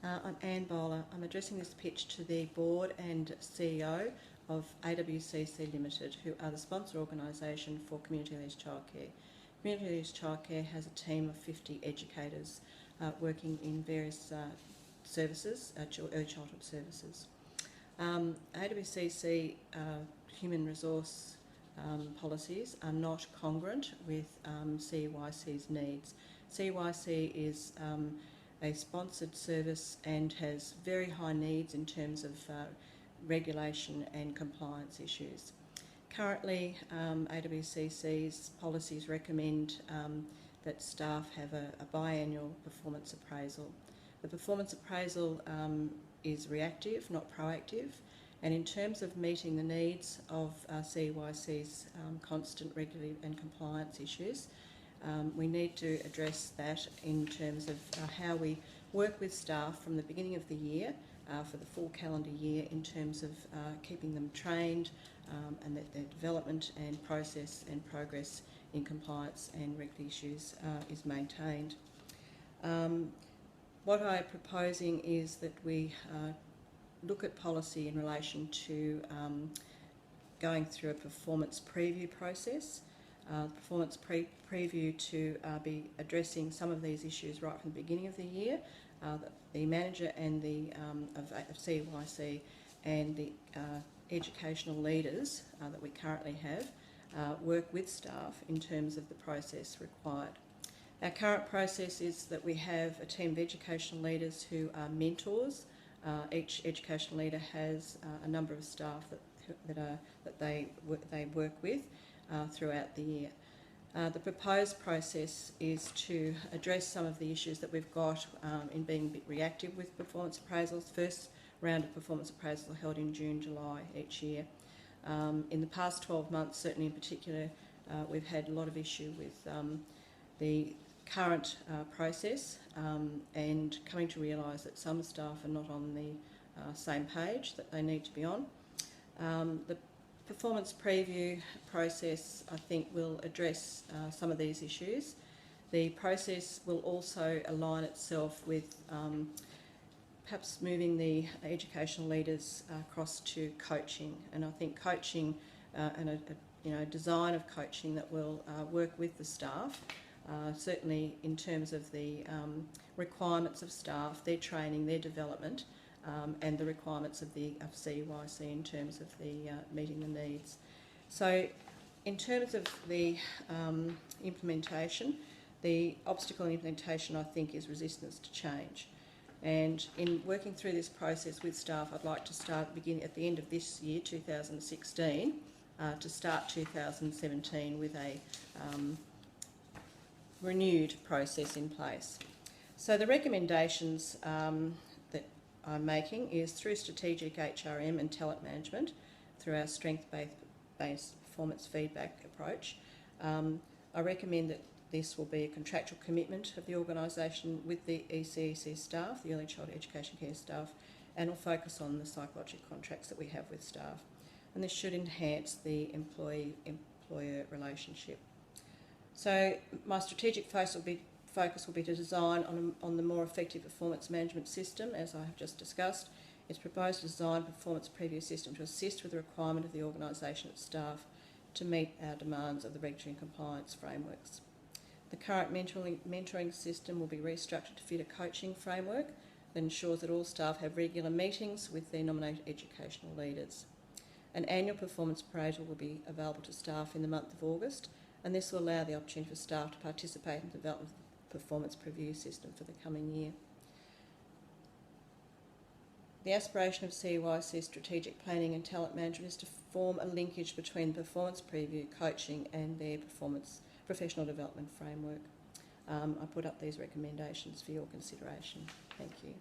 I'm Anne Bowler. I'm addressing this pitch to the Board and CEO of AWCC Limited, who are the sponsor organisation for Community Leaders Childcare. Community Leaders Childcare has a team of 50 educators working in various services, early childhood services. AWCC human resource policies are not congruent with CYC's needs. CYC is a sponsored service and has very high needs in terms of regulation and compliance issues. Currently, AWCC's policies recommend that staff have a biannual performance appraisal. The performance appraisal is reactive, not proactive, and in terms of meeting the needs of CYC's constant regulatory and compliance issues, we need to address that in terms of how we work with staff from the beginning of the year for the full calendar year in terms of keeping them trained and that their development and process and progress in compliance and regulatory issues is maintained. What I'm proposing is that we look at policy in relation to going through a performance preview process. Performance preview to be addressing some of these issues right from the beginning of the year. The manager and of CYC and the educational leaders that we currently have work with staff in terms of the process required. Our current process is that we have a team of educational leaders who are mentors. Each educational leader has a number of staff that they work with throughout the year. The proposed process is to address some of the issues that we've got in being a bit reactive with performance appraisals. First round of performance appraisal held in June, July each year. In the past 12 months, certainly in particular, we've had a lot of issue with the current process and coming to realise that some staff are not on the same page that they need to be on. The performance preview process, I think, will address some of these issues. The process will also align itself with perhaps moving the educational leaders across to coaching, and I think coaching and a design of coaching that will work with the staff, certainly in terms of the requirements of staff, their training, their development, and the requirements of CYC in terms of the meeting the needs. So in terms of the implementation, the obstacle in implementation, I think, is resistance to change. And in working through this process with staff, I'd like to start beginning at the end of this year, 2016, to start 2017 with a renewed process in place. So the recommendations that I'm making is through strategic HRM and talent management, through our strength-based performance feedback approach. I recommend that this will be a contractual commitment of the organisation with the ECEC staff, the early childhood education care staff, and will focus on the psychological contracts that we have with staff. And this should enhance the employee-employer relationship. So my strategic focus will be to design on the more effective performance management system, as I have just discussed. It's proposed to design a performance preview system to assist with the requirement of the organisation and staff to meet our demands of the regulatory and compliance frameworks. The current mentoring system will be restructured to fit a coaching framework that ensures that all staff have regular meetings with their nominated educational leaders. An annual performance appraisal will be available to staff in the month of August, and this will allow the opportunity for staff to participate in the development of the performance preview system for the coming year. The aspiration of CYC's strategic planning and talent management is to form a linkage between performance preview, coaching and their professional development framework. I put up these recommendations for your consideration. Thank you.